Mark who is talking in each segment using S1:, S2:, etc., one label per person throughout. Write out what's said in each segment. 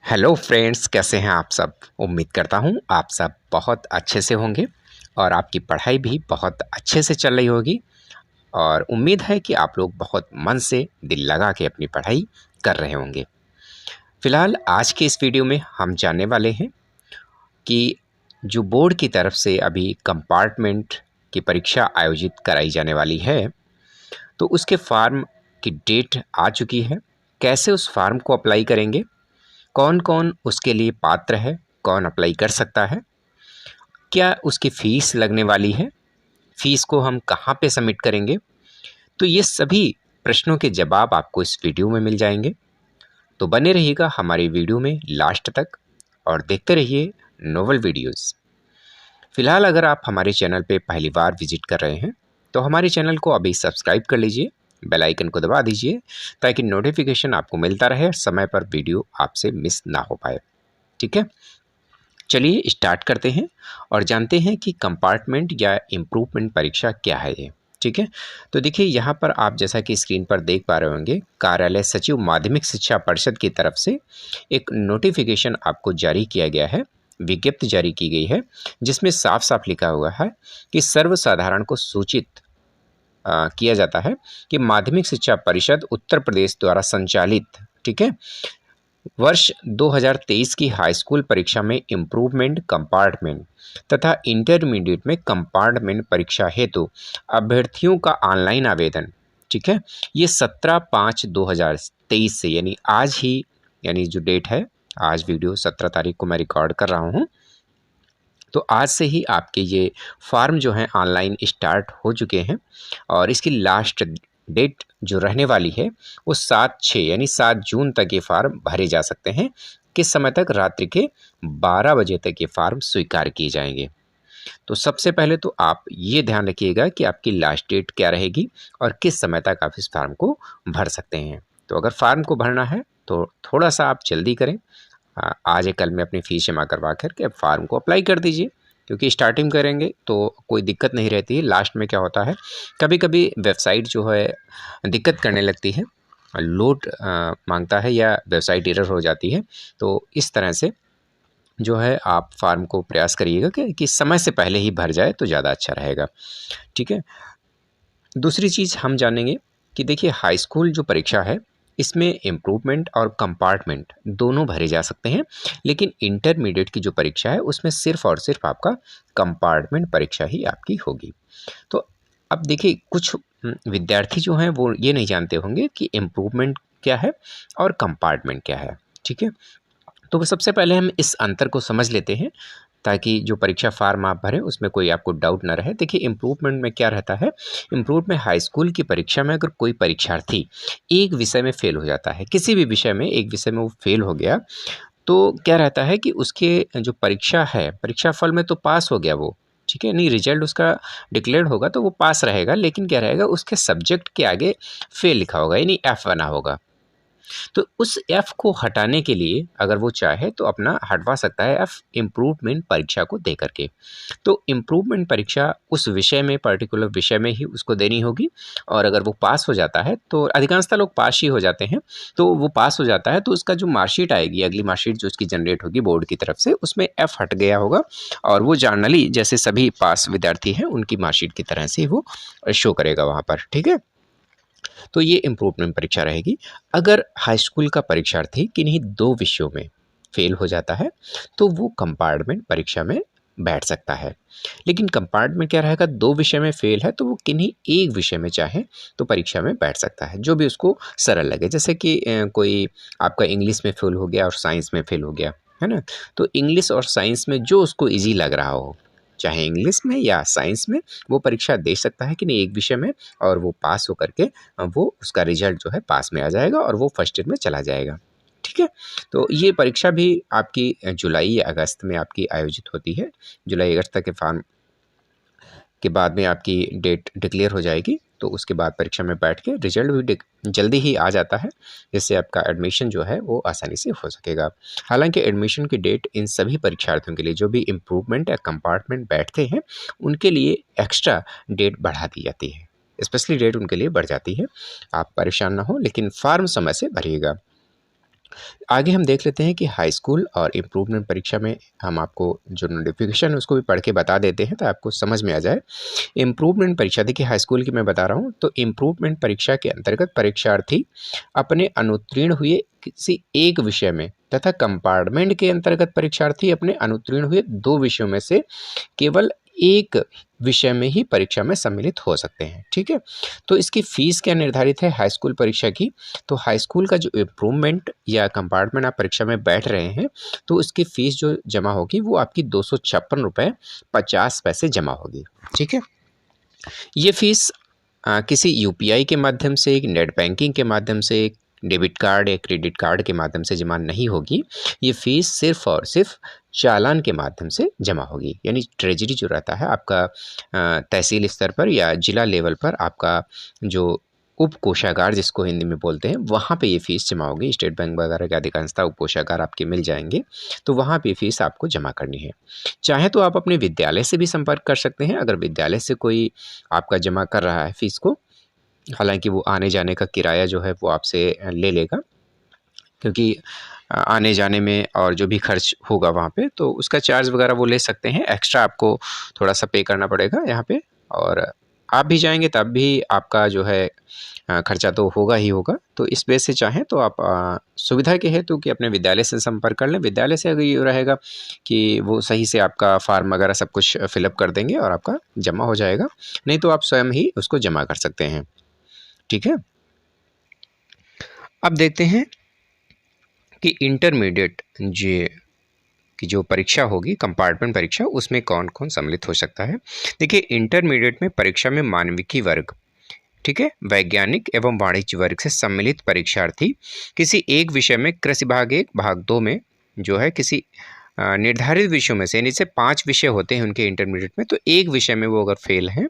S1: Hello friends, कैसे हैं आप सब। उम्मीद करता हूं आप सब बहुत अच्छे से होंगे और आपकी पढ़ाई भी बहुत अच्छे से चल रही होगी। और उम्मीद है कि आप लोग बहुत मन से दिल लगा के अपनी पढ़ाई कर रहे होंगे। फ़िलहाल आज के इस वीडियो में हम जानने वाले हैं कि जो बोर्ड की तरफ से अभी कंपार्टमेंट की परीक्षा आयोजित कराई जाने वाली है, तो उसके फॉर्म की डेट आ चुकी है। कैसे उस फॉर्म को अप्लाई करेंगे, कौन-कौन उसके लिए पात्र है, कौन अप्लाई कर सकता है, क्या उसकी फ़ीस लगने वाली है, फ़ीस को हम कहाँ पे सबमिट करेंगे, तो ये सभी प्रश्नों के जवाब आपको इस वीडियो में मिल जाएंगे। तो बने रहिएगा हमारी वीडियो में लास्ट तक और देखते रहिए नोवेल वीडियोस। फिलहाल अगर आप हमारे चैनल पे पहली बार विजिट कर रहे हैं तो हमारे चैनल को अभी सब्सक्राइब कर लीजिए, बेल आइकन को दबा दीजिए ताकि नोटिफिकेशन आपको मिलता रहे, समय पर वीडियो आपसे मिस ना हो पाए। ठीक है, चलिए स्टार्ट करते हैं और जानते हैं कि कंपार्टमेंट या इम्प्रूवमेंट परीक्षा क्या है ये। ठीक है, तो देखिए यहाँ पर आप जैसा कि स्क्रीन पर देख पा रहे होंगे, कार्यालय सचिव माध्यमिक शिक्षा परिषद की तरफ से एक नोटिफिकेशन आपको जारी किया गया है, विज्ञप्ति जारी की गई है, जिसमें साफ साफ लिखा हुआ है कि सर्वसाधारण को सूचित किया जाता है कि माध्यमिक शिक्षा परिषद उत्तर प्रदेश द्वारा संचालित, ठीक है, वर्ष 2023 की हाई स्कूल परीक्षा में इम्प्रूवमेंट कंपार्टमेंट तथा इंटरमीडिएट में कंपार्टमेंट परीक्षा हेतु अभ्यर्थियों का ऑनलाइन आवेदन, ठीक है, ये 17/5/2023 से यानी आज ही, यानी जो डेट है, आज वीडियो 17 तारीख को मैं रिकॉर्ड कर रहा हूँ, तो आज से ही आपके ये फॉर्म जो हैं ऑनलाइन स्टार्ट हो चुके हैं और इसकी लास्ट डेट जो रहने वाली है वो 7/6 यानी 7 जून तक ये फार्म भरे जा सकते हैं। किस समय तक? रात्रि के 12 बजे तक ये फार्म स्वीकार किए जाएंगे। तो सबसे पहले तो आप ये ध्यान रखिएगा कि आपकी लास्ट डेट क्या रहेगी और किस समय तक आप इस फार्म को भर सकते हैं। तो अगर फार्म को भरना है तो थोड़ा सा आप जल्दी करें, आज या कल में अपनी फ़ीस जमा करवा कर के अब फार्म को अप्लाई कर दीजिए, क्योंकि स्टार्टिंग करेंगे तो कोई दिक्कत नहीं रहती है। लास्ट में क्या होता है, कभी-कभी वेबसाइट जो है दिक्कत करने लगती है, लोड मांगता है या वेबसाइट एरर हो जाती है। तो इस तरह से जो है आप फार्म को प्रयास करिएगा कि समय से पहले ही भर जाए तो ज़्यादा अच्छा रहेगा। ठीक है, दूसरी चीज़ हम जानेंगे कि देखिए हाई स्कूल जो परीक्षा है इसमें इम्प्रूवमेंट और कंपार्टमेंट दोनों भरे जा सकते हैं, लेकिन इंटरमीडिएट की जो परीक्षा है उसमें सिर्फ और सिर्फ आपका कंपार्टमेंट परीक्षा ही आपकी होगी। तो अब देखिए कुछ विद्यार्थी जो हैं वो ये नहीं जानते होंगे कि इम्प्रूवमेंट क्या है और कंपार्टमेंट क्या है। ठीक है, तो सबसे पहले हम इस अंतर को समझ लेते हैं ताकि जो परीक्षा फार्म आप भरें उसमें कोई आपको डाउट ना रहे। देखिए इम्प्रूवमेंट में क्या रहता है, इम्प्रूवमेंट में हाई स्कूल की परीक्षा में अगर कोई परीक्षार्थी एक विषय में फेल हो जाता है, किसी भी विषय में एक विषय में वो फेल हो गया, तो क्या रहता है कि उसके जो परीक्षा है, परीक्षा फल में तो पास हो गया वो, ठीक है, नहीं रिजल्ट उसका डिक्लेयर्ड होगा तो वो पास रहेगा, लेकिन क्या रहेगा उसके सब्जेक्ट के आगे फेल लिखा होगा यानी एफ बना होगा। तो उस एफ को हटाने के लिए अगर वो चाहे तो अपना हटवा सकता है एफ इम्प्रूवमेंट परीक्षा को दे करके। तो इम्प्रूवमेंट परीक्षा उस विषय में, पर्टिकुलर विषय में ही उसको देनी होगी और अगर वो पास हो जाता है, तो अधिकांशतः लोग पास ही हो जाते हैं, तो वो पास हो जाता है तो उसका जो मार्कशीट आएगी, अगली मार्कशीट जो उसकी जनरेट होगी बोर्ड की तरफ से, उसमें एफ हट गया होगा और वो जर्नली जैसे सभी पास विद्यार्थी हैं उनकी मार्कशीट की तरह से वो शो करेगा वहाँ पर। ठीक है, तो ये इम्प्रूवमेंट परीक्षा रहेगी। अगर हाई स्कूल का परीक्षार्थी किन्हीं 2 विषयों में फेल हो जाता है तो वो कंपार्टमेंट परीक्षा में बैठ सकता है। लेकिन कंपार्टमेंट क्या रहेगा, 2 विषय में फेल है तो वो किन्हीं एक विषय में चाहे तो परीक्षा में बैठ सकता है, जो भी उसको सरल लगे। जैसे कि कोई आपका इंग्लिश में फेल हो गया और साइंस में फेल हो गया, है ना? तो इंग्लिश और साइंस में जो उसको ईज़ी लग रहा हो, चाहे इंग्लिश में या साइंस में, वो परीक्षा दे सकता है कि नहीं एक विषय में, और वो पास हो करके वो उसका रिजल्ट जो है पास में आ जाएगा और वो फर्स्ट ईयर में चला जाएगा। ठीक है, तो ये परीक्षा भी आपकी जुलाई या अगस्त में आपकी आयोजित होती है। जुलाई अगस्त तक के फॉर्म के बाद में आपकी डेट डिक्लेयर हो जाएगी, तो उसके बाद परीक्षा में बैठ के रिजल्ट भी जल्दी ही आ जाता है, जिससे आपका एडमिशन जो है वो आसानी से हो सकेगा। हालांकि एडमिशन की डेट इन सभी परीक्षार्थियों के लिए जो भी इम्प्रूवमेंट या कंपार्टमेंट बैठते हैं उनके लिए एक्स्ट्रा डेट बढ़ा दी जाती है, स्पेशली डेट उनके लिए बढ़ जाती है। आप परेशान ना हो, लेकिन फॉर्म समय से भरिएगा। आगे हम देख लेते हैं कि हाई स्कूल और इम्प्रूवमेंट परीक्षा में हम आपको जो नोटिफिकेशन है उसको भी पढ़ के बता देते हैं, तो आपको समझ में आ जाए। इम्प्रूवमेंट परीक्षा, देखिए हाई स्कूल की मैं बता रहा हूँ, तो इम्प्रूवमेंट परीक्षा के अंतर्गत परीक्षार्थी अपने अनुत्तीर्ण हुए किसी एक विषय में तथा कंपार्टमेंट के अंतर्गत परीक्षार्थी अपने अनुत्तीर्ण हुए 2 विषयों में से केवल एक विषय में ही परीक्षा में सम्मिलित हो सकते हैं। ठीक है, तो इसकी फीस क्या निर्धारित है हाई स्कूल परीक्षा की? तो हाई स्कूल का जो इम्प्रूवमेंट या कंपार्टमेंट आप परीक्षा में बैठ रहे हैं, तो उसकी फीस जो जमा होगी वो आपकी 256 रुपये 50 पैसे जमा होगी। ठीक है, ये फीस किसी यूपीआई के माध्यम से, नेट बैंकिंग के माध्यम से, डेबिट कार्ड या क्रेडिट कार्ड के माध्यम से जमा नहीं होगी। ये फीस सिर्फ और सिर्फ चालान के माध्यम से जमा होगी। यानी ट्रेजरी जो रहता है आपका तहसील स्तर पर या जिला लेवल पर, आपका जो उप कोषागार जिसको हिंदी में बोलते हैं, वहाँ पे ये फीस जमा होगी। स्टेट बैंक वगैरह के अधिकांशतः उप कोषागार आपके मिल जाएंगे, तो वहाँ पे फीस आपको जमा करनी है। चाहे तो आप अपने विद्यालय से भी संपर्क कर सकते हैं, अगर विद्यालय से कोई आपका जमा कर रहा है फीस को। हालांकि वो आने जाने का किराया जो है वो आपसे ले लेगा, क्योंकि आने जाने में और जो भी खर्च होगा वहाँ पे, तो उसका चार्ज वगैरह वो ले सकते हैं। एक्स्ट्रा आपको थोड़ा सा पे करना पड़ेगा यहाँ पे, और आप भी जाएंगे तब भी आपका जो है खर्चा तो होगा ही होगा। तो इस बेस से चाहें तो आप सुविधा के हेतु कि अपने विद्यालय से संपर्क कर लें। विद्यालय से अगर ये रहेगा कि वो सही से आपका फॉर्म वगैरह सब कुछ फिलअप कर देंगे और आपका जमा हो जाएगा, नहीं तो आप स्वयं ही उसको जमा कर सकते हैं। ठीक है, अब देखते हैं कि इंटरमीडिएट की जो परीक्षा होगी, कंपार्टमेंट परीक्षा, उसमें कौन कौन सम्मिलित हो सकता है। देखिए इंटरमीडिएट में परीक्षा में मानविकी वर्ग, ठीक है, वैज्ञानिक एवं वाणिज्य वर्ग से सम्मिलित परीक्षार्थी किसी एक विषय में कृषि भाग 1 भाग 2 में जो है किसी निर्धारित विषयों में से, यानी से 5 विषय होते हैं उनके इंटरमीडिएट में, तो एक विषय में वो अगर फेल हैं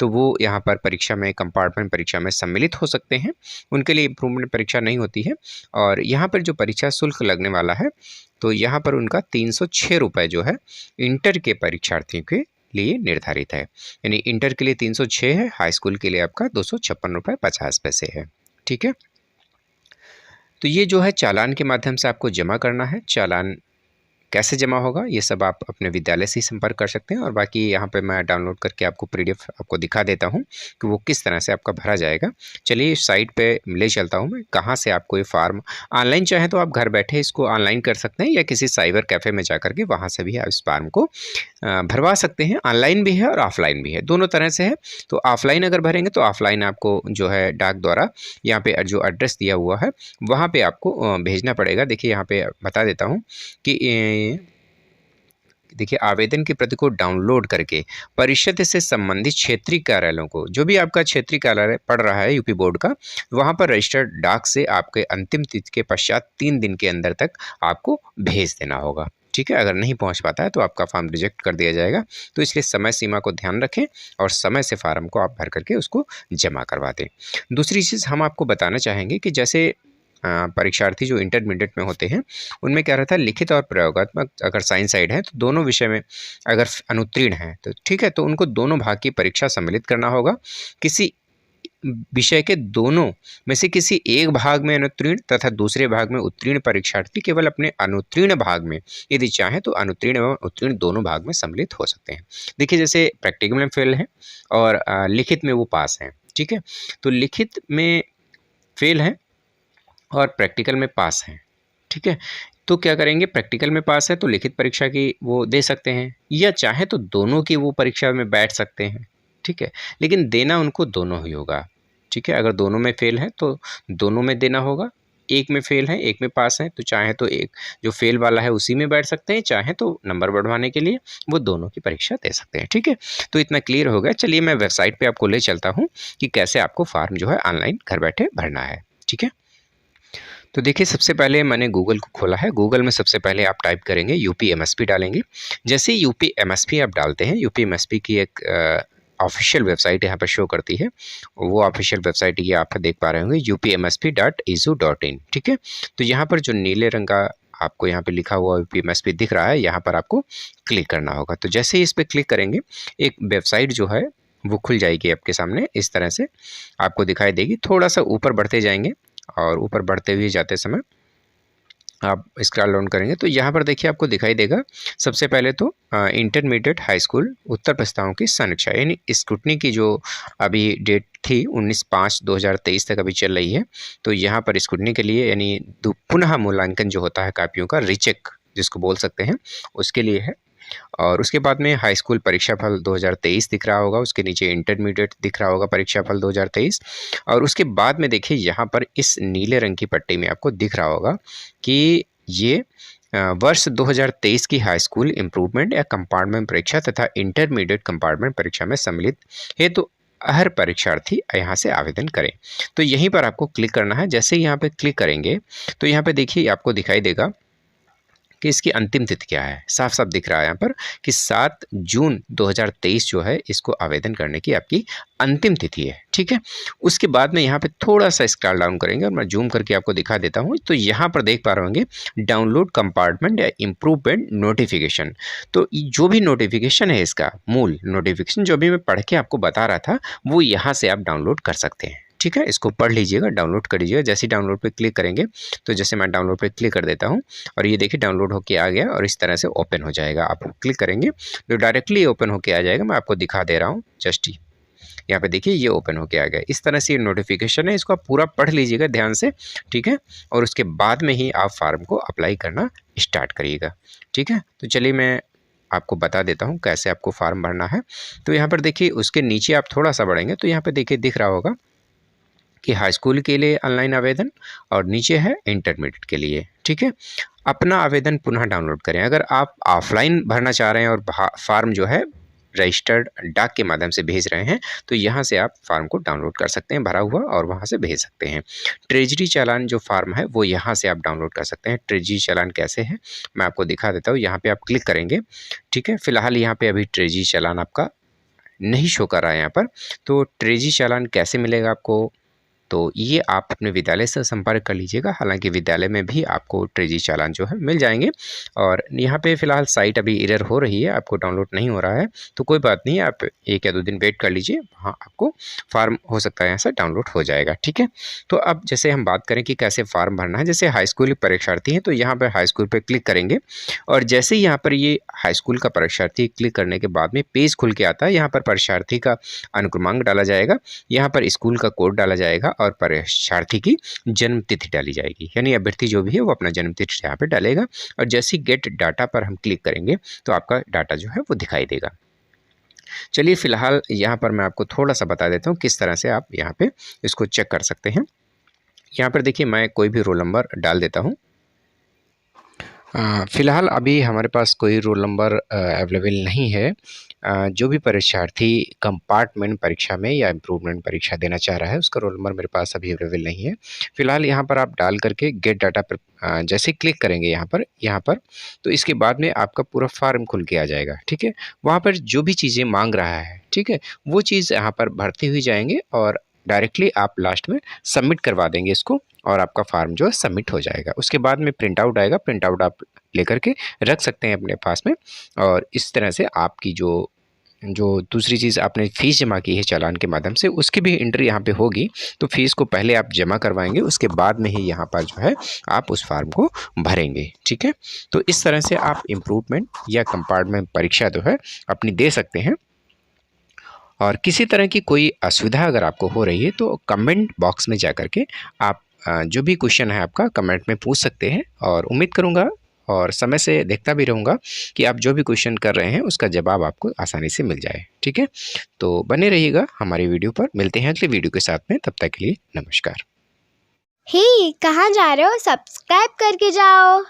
S1: तो वो यहाँ पर परीक्षा में, कंपार्टमेंट परीक्षा में सम्मिलित हो सकते हैं। उनके लिए इम्प्रूवमेंट परीक्षा नहीं होती है। और यहाँ पर जो परीक्षा शुल्क लगने वाला है, तो यहाँ पर उनका 306 रुपये जो है इंटर के परीक्षार्थियों के लिए निर्धारित है। यानी इंटर के लिए 306 है, हाई स्कूल के लिए आपका 256 रुपये 50 पैसे है। ठीक है, तो ये जो है चालान के माध्यम से आपको जमा करना है। चालान कैसे जमा होगा ये सब आप अपने विद्यालय से ही संपर्क कर सकते हैं, और बाकी यहाँ पे मैं डाउनलोड करके आपको पीडीएफ आपको दिखा देता हूँ कि वो किस तरह से आपका भरा जाएगा। चलिए साइट पे ले चलता हूँ मैं, कहाँ से आपको ये फार्म ऑनलाइन, चाहे तो आप घर बैठे इसको ऑनलाइन कर सकते हैं या किसी साइबर कैफ़े में जा कर के वहाँ से भी आप इस फार्म को भरवा सकते हैं। ऑनलाइन भी है और ऑफलाइन भी है, दोनों तरह से है। तो ऑफलाइन अगर भरेंगे तो ऑफलाइन आपको जो है डाक द्वारा यहाँ पे जो एड्रेस दिया हुआ है वहाँ पे आपको भेजना पड़ेगा। देखिए यहाँ पे बता देता हूँ कि देखिए आवेदन की प्रति को डाउनलोड करके परिषद से संबंधित क्षेत्रीय कार्यालयों को, जो भी आपका क्षेत्रीय कार्यालय पड़ रहा है यूपी बोर्ड का, वहाँ पर रजिस्टर्ड डाक से आपके अंतिम तिथि के पश्चात 3 दिन के अंदर तक आपको भेज देना होगा। ठीक है, अगर नहीं पहुँच पाता है तो आपका फॉर्म रिजेक्ट कर दिया जाएगा। तो इसलिए समय सीमा को ध्यान रखें और समय से फार्म को आप भर करके उसको जमा करवा दें। दूसरी चीज़ हम आपको बताना चाहेंगे कि जैसे परीक्षार्थी जो इंटरमीडिएट में होते हैं उनमें क्या रहता है, लिखित और प्रयोगात्मक, अगर साइंस साइड है तो दोनों विषय में अगर अनुत्तीर्ण है तो ठीक है, तो उनको दोनों भाग की परीक्षा सम्मिलित करना होगा। किसी विषय के दोनों में से किसी एक भाग में अनुत्तीर्ण तथा दूसरे भाग में उत्तीर्ण परीक्षार्थी केवल अपने अनुत्तीर्ण भाग में यदि चाहे तो अनुत्तीर्ण एवं उत्तीर्ण दोनों भाग में सम्मिलित हो सकते हैं। देखिए जैसे प्रैक्टिकल में फेल है और लिखित में वो पास हैं। ठीक है, तो लिखित में फेल है और प्रैक्टिकल में पास हैं। ठीक है, तो क्या करेंगे, प्रैक्टिकल में पास है तो लिखित परीक्षा की वो दे सकते हैं, या चाहे तो दोनों की वो परीक्षा में बैठ सकते हैं। ठीक है, लेकिन देना उनको दोनों ही होगा। ठीक है, अगर दोनों में फेल है तो दोनों में देना होगा, एक में फेल है एक में पास है तो चाहे तो एक जो फेल वाला है उसी में बैठ सकते हैं, चाहे तो नंबर बढ़वाने के लिए वो दोनों की परीक्षा दे सकते हैं। ठीक है, तो इतना क्लियर हो गया। चलिए मैं वेबसाइट पे आपको ले चलता हूँ कि कैसे आपको फॉर्म जो है ऑनलाइन घर बैठे भरना है। ठीक है, तो देखिए सबसे पहले मैंने गूगल को खोला है। गूगल में सबसे पहले आप टाइप करेंगे यूपीएमएसपी डालेंगे। जैसे ही यूपीएमएसपी आप डालते हैं, यूपीएमएसपी की एक ऑफिशियल वेबसाइट यहाँ पर शो करती है। वो ऑफिशियल वेबसाइट ये आप देख पा रहे होंगे, upmsp.edu.in। ठीक है, तो यहाँ पर जो नीले रंग का आपको यहाँ पे लिखा हुआ यूपीएमएसपी दिख रहा है, यहाँ पर आपको क्लिक करना होगा। तो जैसे ही इस पर क्लिक करेंगे एक वेबसाइट जो है वो खुल जाएगी आपके सामने, इस तरह से आपको दिखाई देगी। थोड़ा सा ऊपर बढ़ते जाएंगे और ऊपर बढ़ते हुए जाते समय आप स्क्रॉल डाउन करेंगे तो यहाँ पर देखिए आपको दिखाई देगा सबसे पहले तो इंटरमीडिएट हाई स्कूल उत्तर प्रस्तावों की समीक्षा, यानी स्क्रूटनी की जो अभी डेट थी 19/5/2023 तक अभी चल रही है। तो यहाँ पर स्क्रूटनी के लिए यानी पुनः मूल्यांकन जो होता है कापियों का, रीचेक जिसको बोल सकते हैं, उसके लिए है। और उसके बाद में हाई स्कूल परीक्षाफल 2023 दिख रहा होगा, उसके नीचे इंटरमीडिएट दिख रहा होगा परीक्षाफल 2023। और उसके बाद में देखिए यहाँ पर इस नीले रंग की पट्टी में आपको दिख रहा होगा कि ये वर्ष 2023 की हाई स्कूल इम्प्रूवमेंट या कंपार्टमेंट परीक्षा तथा इंटरमीडिएट कंपार्टमेंट परीक्षा में सम्मिलित है, तो हर परीक्षार्थी यहाँ से आवेदन करें। तो यहीं पर आपको क्लिक करना है। जैसे ही यहाँ पे क्लिक करेंगे तो यहाँ पे देखिए आपको दिखाई देगा कि इसकी अंतिम तिथि क्या है। साफ साफ दिख रहा है यहाँ पर कि 7 जून 2023 जो है इसको आवेदन करने की आपकी अंतिम तिथि है। ठीक है, उसके बाद में यहाँ पे थोड़ा सा स्क्रॉल डाउन करेंगे और मैं जूम करके आपको दिखा देता हूँ। तो यहाँ पर देख पा रहे होंगे डाउनलोड कंपार्टमेंट या इम्प्रूवमेंट नोटिफिकेशन। तो जो भी नोटिफिकेशन है, इसका मूल नोटिफिकेशन जो भी मैं पढ़ के आपको बता रहा था, वो यहाँ से आप डाउनलोड कर सकते हैं। ठीक है, इसको पढ़ लीजिएगा, डाउनलोड कर लीजिएगा। जैसे ही डाउनलोड पे क्लिक करेंगे तो जैसे मैं डाउनलोड पे क्लिक कर देता हूँ और ये देखिए डाउनलोड होके आ गया और इस तरह से ओपन हो जाएगा। आप क्लिक करेंगे तो डायरेक्टली ओपन होके आ जाएगा। मैं आपको दिखा दे रहा हूँ, जस्ट यहाँ पे देखिए ये ओपन होके आ गया। इस तरह से ये नोटिफिकेशन है, इसको आप पूरा पढ़ लीजिएगा ध्यान से। ठीक है, और उसके बाद में ही आप फार्म को अप्लाई करना स्टार्ट करिएगा। ठीक है, तो चलिए मैं आपको बता देता हूँ कैसे आपको फार्म भरना है। तो यहाँ पर देखिए उसके नीचे आप थोड़ा सा बढ़ेंगे तो यहाँ पे देखिए दिख रहा होगा कि हाई स्कूल के लिए ऑनलाइन आवेदन और नीचे है इंटरमीडिएट के लिए। ठीक है, अपना आवेदन पुनः डाउनलोड करें। अगर आप ऑफलाइन भरना चाह रहे हैं और फार्म जो है रजिस्टर्ड डाक के माध्यम से भेज रहे हैं तो यहाँ से आप फार्म को डाउनलोड कर सकते हैं भरा हुआ और वहाँ से भेज सकते हैं। ट्रेजरी चालान जो फार्म है वो यहाँ से आप डाउनलोड कर सकते हैं। ट्रेजरी चालान कैसे है मैं आपको दिखा देता हूँ। यहाँ पे आप क्लिक करेंगे। ठीक है, फिलहाल यहाँ पे अभी ट्रेजरी चालान आपका नहीं शो कर रहा है यहाँ पर। तो ट्रेजरी चालान कैसे मिलेगा आपको, तो ये आप अपने विद्यालय से संपर्क कर लीजिएगा। हालांकि विद्यालय में भी आपको ट्रेजरी चालान जो है मिल जाएंगे। और यहाँ पे फ़िलहाल साइट अभी एरर हो रही है, आपको डाउनलोड नहीं हो रहा है, तो कोई बात नहीं, आप 1 या 2 दिन वेट कर लीजिए, वहाँ आपको फार्म हो सकता है यहाँ से डाउनलोड हो जाएगा। ठीक है, तो अब जैसे हम बात करें कि कैसे फार्म भरना है। जैसे हाई स्कूल परीक्षार्थी हैं तो यहाँ पर हाई स्कूल पर क्लिक करेंगे और जैसे ही यहाँ पर ये हाई स्कूल का परीक्षार्थी क्लिक करने के बाद में पेज खुल के आता है। यहाँ पर परीक्षार्थी का अनुक्रमांक डाला जाएगा, यहाँ पर स्कूल का कोड डाला जाएगा और परीक्षार्थी की जन्म तिथि डाली जाएगी। यानी अभ्यर्थी जो भी है वो अपना जन्म तिथि यहाँ पे डालेगा और जैसे ही गेट डाटा पर हम क्लिक करेंगे तो आपका डाटा जो है वो दिखाई देगा। चलिए फिलहाल यहाँ पर मैं आपको थोड़ा सा बता देता हूँ किस तरह से आप यहाँ पे इसको चेक कर सकते हैं। यहाँ पर देखिए मैं कोई भी रोल नंबर डाल देता हूँ। फ़िलहाल अभी हमारे पास कोई रोल नंबर अवेलेबल नहीं है। जो भी परीक्षार्थी कंपार्टमेंट परीक्षा में या इम्प्रूवमेंट परीक्षा देना चाह रहा है उसका रोल नंबर मेरे पास अभी अवेलेबल नहीं है। फ़िलहाल यहाँ पर आप डाल करके गेट डाटा पर जैसे क्लिक करेंगे यहाँ पर तो इसके बाद में आपका पूरा फार्म खुल के आ जाएगा। ठीक है, वहाँ पर जो भी चीज़ें मांग रहा है, ठीक है, वो चीज़ यहाँ पर भरते हुए जाएंगे और डायरेक्टली आप लास्ट में सबमिट करवा देंगे इसको और आपका फार्म जो है सबमिट हो जाएगा। उसके बाद में प्रिंट आउट आएगा, प्रिंट आउट आप लेकर के रख सकते हैं अपने पास में। और इस तरह से आपकी जो दूसरी चीज़ आपने फ़ीस जमा की है चालान के माध्यम से उसकी भी एंट्री यहाँ पे होगी। तो फ़ीस को पहले आप जमा करवाएंगे, उसके बाद में ही यहाँ पर जो है आप उस फार्म को भरेंगे। ठीक है, तो इस तरह से आप इम्प्रूवमेंट या कंपार्टमेंट परीक्षा जो है अपनी दे सकते हैं। और किसी तरह की कोई असुविधा अगर आपको हो रही है तो कमेंट बॉक्स में जा कर के आप जो भी क्वेश्चन है आपका कमेंट में पूछ सकते हैं और उम्मीद करूँगा और समय से देखता भी रहूँगा कि आप जो भी क्वेश्चन कर रहे हैं उसका जवाब आपको आसानी से मिल जाए। ठीक है, तो बने रहिएगा हमारी वीडियो पर। मिलते हैं अगले वीडियो के साथ में, तब तक के लिए नमस्कार।
S2: हे, कहाँ जा रहे हो? सब्सक्राइब करके जाओ।